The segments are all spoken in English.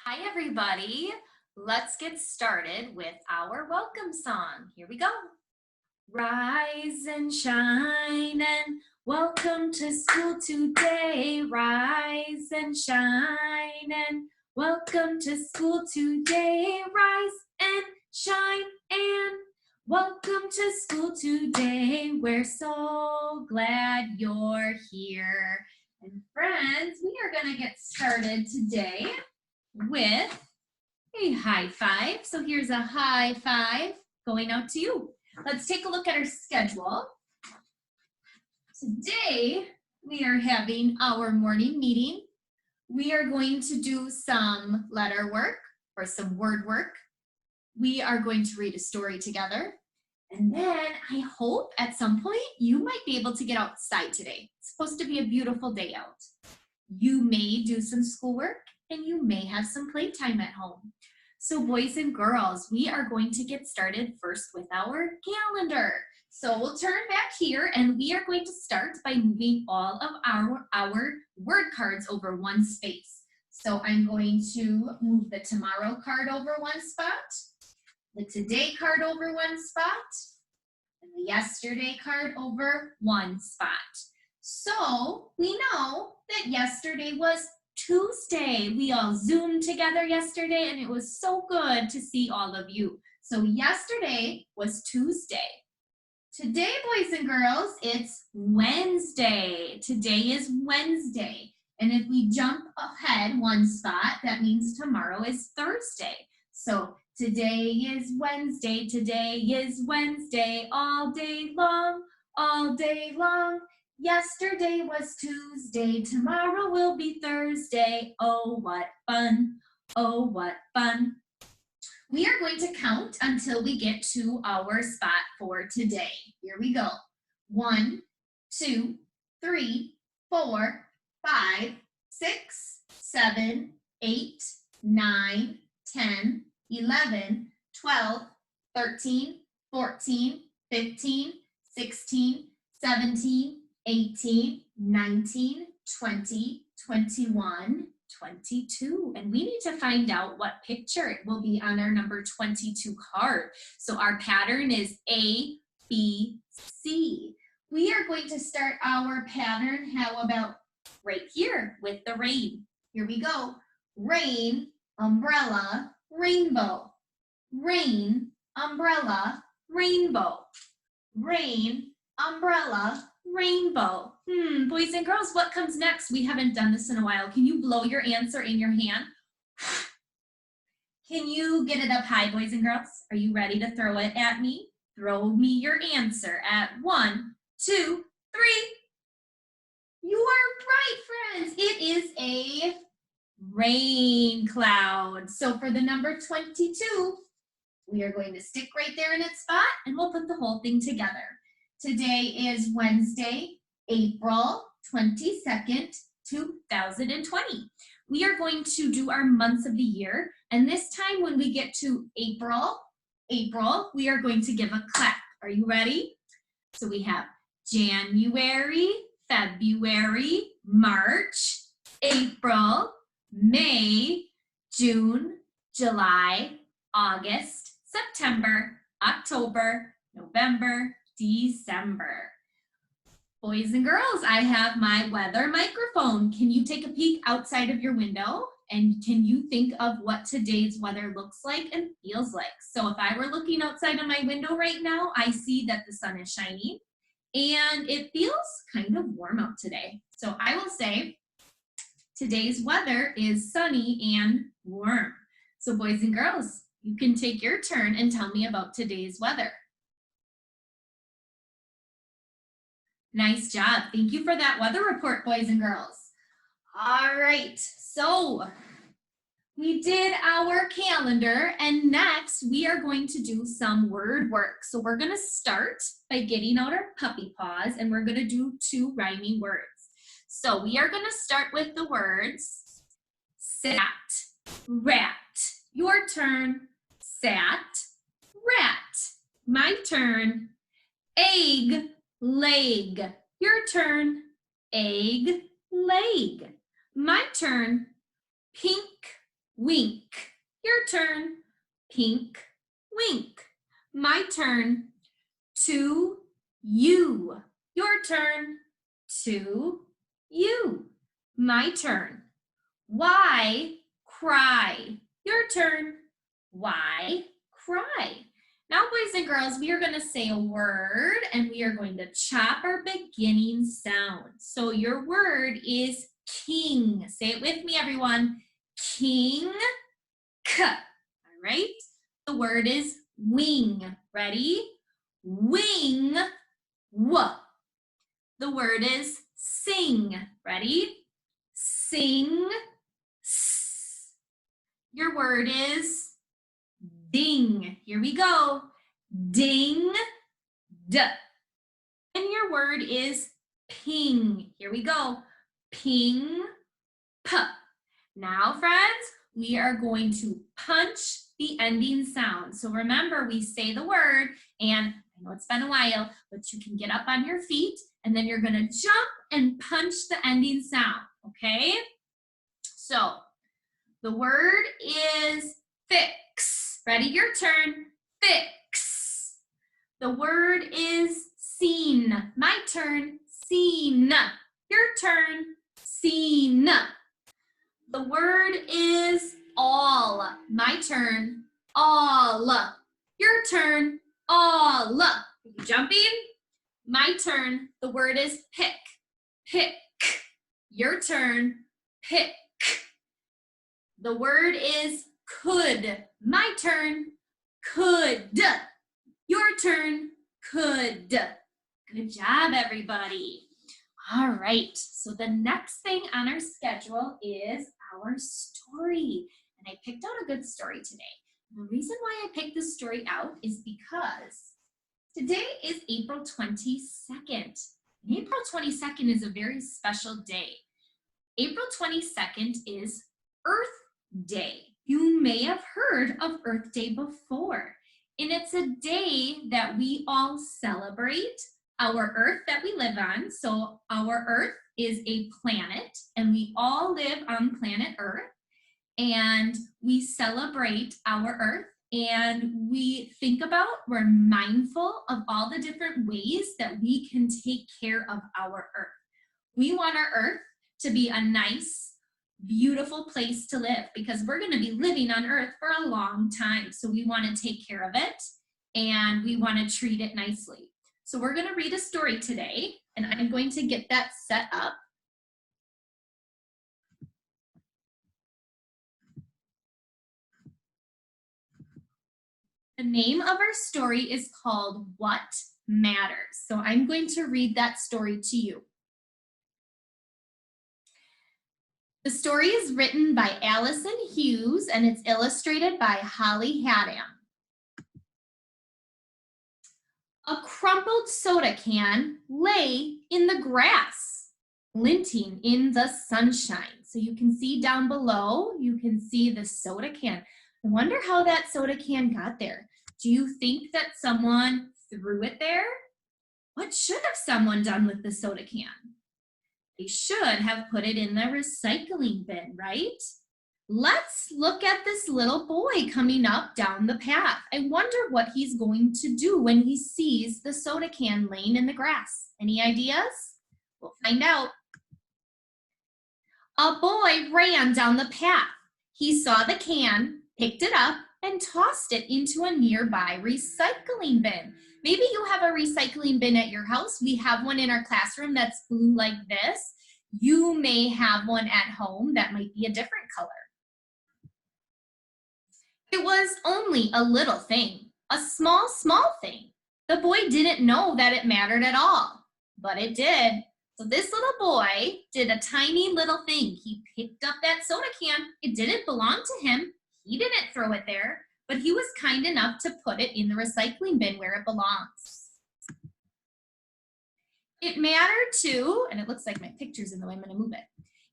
Hi, everybody. Let's get started with our welcome song. Here we go. Rise and shine and welcome to school today. Rise and shine and welcome to school today. Rise and shine and welcome to school today. We're so glad you're here. And friends, we are going to get started today with a high five. So here's a high five going out to you. Let's take a look at our schedule. Today, we are having our morning meeting. We are going to do some letter work or some word work. We are going to read a story together. And then I hope at some point you might be able to get outside today. It's supposed to be a beautiful day out. You may do some schoolwork and you may have some playtime at home. So boys and girls, we are going to get started first with our calendar. So we'll turn back here and we are going to start by moving all of our word cards over one space. So I'm going to move the tomorrow card over one spot, the today card over one spot, and the yesterday card over one spot. So we know that yesterday was Tuesday. We all Zoomed together yesterday and it was so good to see all of you. So yesterday was Tuesday. Today, boys and girls, it's Wednesday. Today is Wednesday. And if we jump ahead one spot, that means tomorrow is Thursday. So today is Wednesday. Today is Wednesday all day long, all day long. Yesterday was Tuesday, tomorrow will be Thursday. Oh, what fun, oh, what fun. We are going to count until we get to our spot for today. Here we go. 1, 2, 3, 4, 5, 6, 7, 8, 9, 10, 11, 12, 13, 14, 15, 16, 17, 18, 19, 20, 21, 22. And we need to find out what picture it will be on our number 22 card. So our pattern is A, B, C. We are going to start our pattern, how about right here with the rain. Here we go. Rain, umbrella, rainbow. Rain, umbrella, rainbow. Rain, umbrella, rainbow. Boys and girls, what comes next? We haven't done this in a while. Can you blow your answer in your hand? Can you get it up high, boys and girls? Are you ready to throw it at me? Throw me your answer at 1, 2, 3. You are right, friends. It is a rain cloud. So for the number 22, we are going to stick right there in its spot and we'll put the whole thing together. Today is Wednesday, April 22nd, 2020. We are going to do our months of the year, and this time when we get to April, we are going to give a clap. Are you ready? So we have January, February, March, April, May, June, July, August, September, October, November, December. Boys and girls, I have my weather microphone. Can you take a peek outside of your window? And can you think of what today's weather looks like and feels like? So if I were looking outside of my window right now, I see that the sun is shining and it feels kind of warm out today. So I will say today's weather is sunny and warm. So boys and girls, you can take your turn and tell me about today's weather. Nice job. Thank you for that weather report, boys and girls. All right, so we did our calendar and next we are going to do some word work. So we're going to start by getting out our puppy paws and we're going to do 2 rhyming words. So we are going to start with the words sat, rat. Your turn, sat, rat. My turn, egg, leg. Your turn, egg, leg. My turn, pink, Wink. Your turn. Pink. Wink. My turn. To you. Your turn. To you. My turn. Why cry? Your turn. Why cry? Now, boys and girls, we are going to say a word and we are going to chop our beginning sound. So your word is king. Say it with me, everyone. King. K. All right. The word is wing. Ready? Wing. W. The word is sing. Ready? Sing. S. Your word is ding. Here we go. Ding. D. And your word is ping. Here we go. Ping. P. Now, friends, we are going to punch the ending sound. So remember, we say the word, and I know it's been a while, but you can get up on your feet, and then you're going to jump and punch the ending sound, okay? So the word is fix. Ready? Your turn. Fix. The word is seen. My turn. Seen. Your turn. Seen. The word is all. My turn. All. Your turn. All. Are you jumping? My turn. The word is pick. Pick. Your turn. Pick. The word is could. My turn. Could. Your turn. Could. Good job, everybody. All right, so the next thing on our schedule is our story. And I picked out a good story today. The reason why I picked this story out is because today is April 22nd. And April 22nd is a very special day. April 22nd is Earth Day. You may have heard of Earth Day before. And it's a day that we all celebrate our Earth that we live on. So our Earth is a planet, and we all live on planet Earth. And we celebrate our Earth, and we think about, we're mindful of all the different ways that we can take care of our Earth. We want our Earth to be a nice, beautiful place to live, because we're going to be living on Earth for a long time. So we want to take care of it, and we want to treat it nicely. So we're going to read a story today, and I'm going to get that set up. The name of our story is called What Matters. So I'm going to read that story to you. The story is written by Allison Hughes, and it's illustrated by Holly Haddam. A crumpled soda can lay in the grass, glinting in the sunshine. So you can see down below, you can see the soda can. I wonder how that soda can got there. Do you think that someone threw it there? What should have someone done with the soda can? They should have put it in the recycling bin, right? Let's look at this little boy coming up down the path. I wonder what he's going to do when he sees the soda can laying in the grass. Any ideas? We'll find out. A boy ran down the path. He saw the can, picked it up, and tossed it into a nearby recycling bin. Maybe you have a recycling bin at your house. We have one in our classroom that's blue like this. You may have one at home that might be a different color. It was only a little thing, a small thing. The boy didn't know that it mattered at all, but it did. So this little boy did a tiny little thing. He picked up that soda can. It didn't belong to him. He didn't throw it there, but he was kind enough to put it in the recycling bin where it belongs. It mattered to, and it looks like my picture's in the way, I'm gonna move it.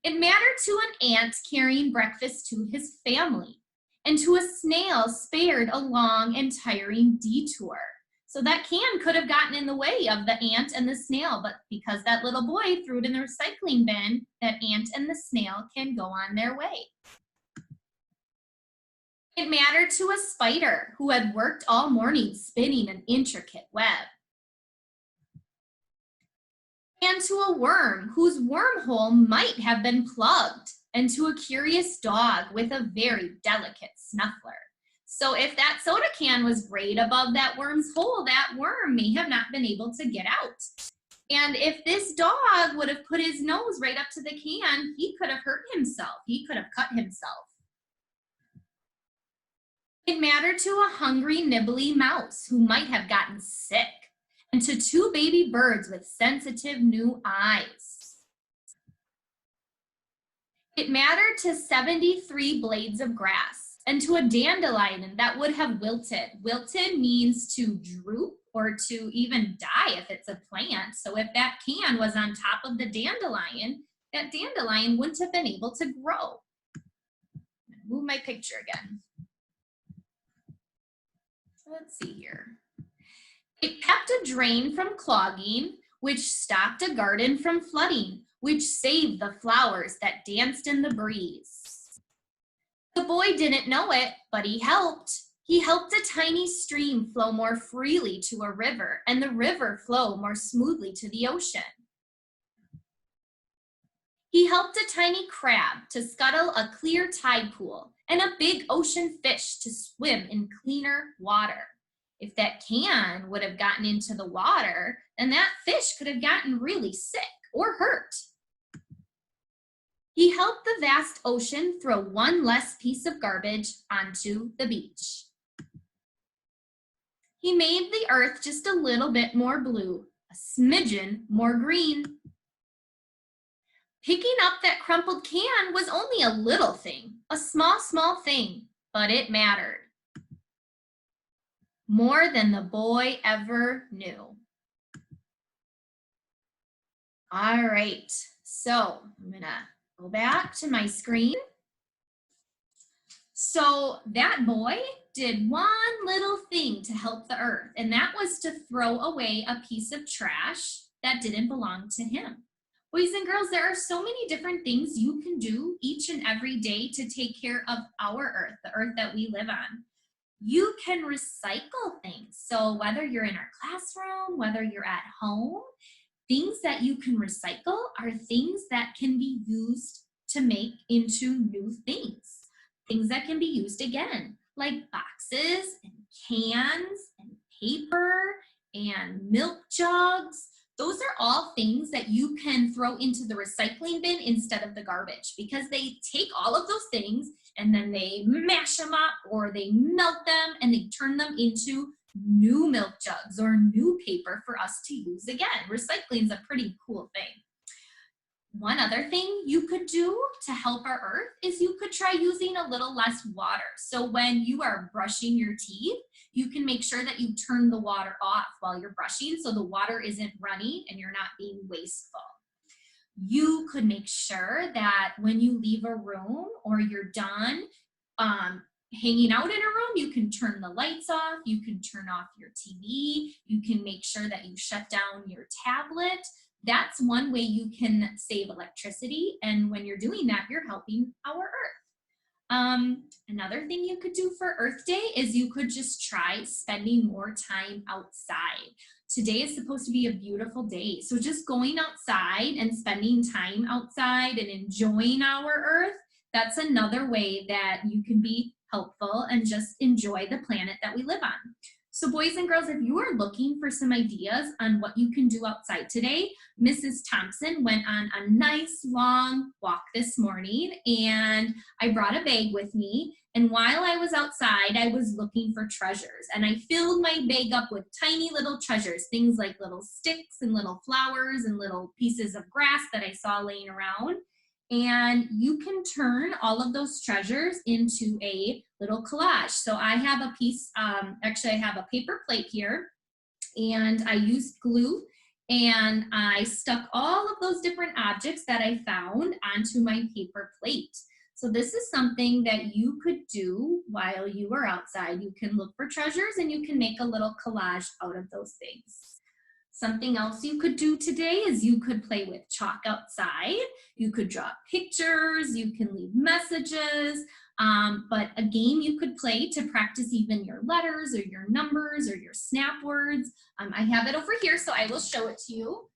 It mattered to an ant carrying breakfast to his family, and to a snail spared a long and tiring detour. So that can could have gotten in the way of the ant and the snail, but because that little boy threw it in the recycling bin, that ant and the snail can go on their way. It mattered to a spider who had worked all morning spinning an intricate web. And to a worm whose wormhole might have been plugged, and to a curious dog with a very delicate snuffler. So if that soda can was right above that worm's hole, that worm may have not been able to get out. And if this dog would have put his nose right up to the can, he could have hurt himself. He could have cut himself. It mattered to a hungry, nibbly mouse who might have gotten sick, and to two baby birds with sensitive new eyes. It mattered to 73 blades of grass, and to a dandelion that would have wilted. Wilted means to droop or to even die if it's a plant. So if that can was on top of the dandelion, that dandelion wouldn't have been able to grow. Move my picture again. Let's see here. It kept a drain from clogging, which stopped a garden from flooding, which saved the flowers that danced in the breeze. The boy didn't know it, but he helped. He helped a tiny stream flow more freely to a river, and the river flow more smoothly to the ocean. He helped a tiny crab to scuttle a clear tide pool, and a big ocean fish to swim in cleaner water. If that can would have gotten into the water, then that fish could have gotten really sick or hurt. He helped the vast ocean throw one less piece of garbage onto the beach. He made the earth just a little bit more blue, a smidgen more green. Picking up that crumpled can was only a little thing, a small thing, but it mattered. More than the boy ever knew. All right, so I'm gonna go back to my screen. So that boy did one little thing to help the earth, and that was to throw away a piece of trash that didn't belong to him. Boys and girls, there are so many different things you can do each and every day to take care of our earth, the earth that we live on. You can recycle things. So whether you're in our classroom, whether you're at home, things that you can recycle are things that can be used to make into new things. Things that can be used again, like boxes and cans and paper and milk jugs. Those are all things that you can throw into the recycling bin instead of the garbage, because they take all of those things and then they mash them up or they melt them and they turn them into new milk jugs or new paper for us to use again. Recycling is a pretty cool thing. One other thing you could do to help our earth is you could try using a little less water. So when you are brushing your teeth, you can make sure that you turn the water off while you're brushing so the water isn't running and you're not being wasteful. You could make sure that when you leave a room or you're done hanging out in a room, you can turn the lights off, you can turn off your TV, you can make sure that you shut down your tablet. That's one way you can save electricity, and when you're doing that, you're helping our earth. Another thing you could do for Earth Day is you could just try spending more time outside. Today is supposed to be a beautiful day, so just going outside and spending time outside and enjoying our earth, that's another way that you can be helpful and just enjoy the planet that we live on. So boys and girls, if you are looking for some ideas on what you can do outside today, Mrs. Thompson went on a nice long walk this morning, and I brought a bag with me. And while I was outside, I was looking for treasures, and I filled my bag up with tiny little treasures, things like little sticks and little flowers and little pieces of grass that I saw laying around. And you can turn all of those treasures into a little collage. So I have a piece, actually I have a paper plate here, and I used glue, and I stuck all of those different objects that I found onto my paper plate. So this is something that you could do while you are outside. You can look for treasures and you can make a little collage out of those things. Something else you could do today is you could play with chalk outside. You could draw pictures, you can leave messages. But a game you could play to practice even your letters or your numbers or your snap words. I have it over here, so I will show it to you.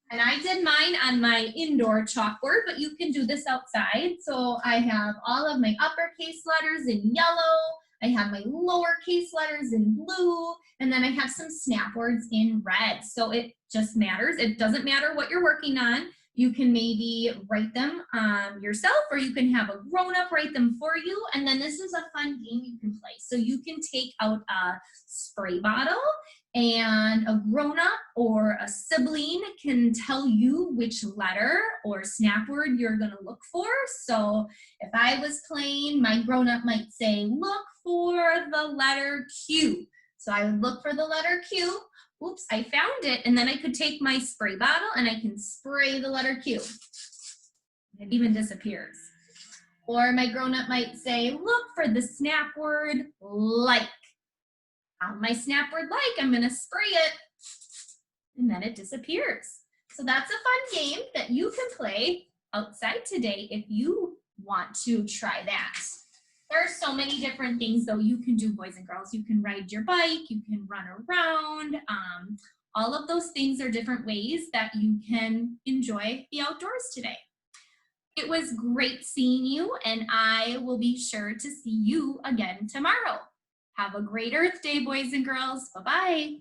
And I did mine on my indoor chalkboard, but you can do this outside. So I have all of my uppercase letters in yellow. I have my lowercase letters in blue, and then I have some snap words in red. So it just matters. It doesn't matter what you're working on. You can maybe write them yourself, or you can have a grown-up write them for you. And then this is a fun game you can play. So you can take out a spray bottle, and a grown-up or a sibling can tell you which letter or snap word you're going to look for. So if I was playing, my grown-up might say, look for the letter Q. So I would look for the letter Q. Oops, I found it. And then I could take my spray bottle and I can spray the letter Q. It even disappears. Or my grown-up might say, look for the snap word like. On my snap word like, I'm going to spray it, and then it disappears. So that's a fun game that you can play outside today if you want to try that. There are so many different things, though, you can do, boys and girls. You can ride your bike, you can run around. All of those things are different ways that you can enjoy the outdoors today. It was great seeing you, and I will be sure to see you again tomorrow. Have a great Earth Day, boys and girls. Bye-bye.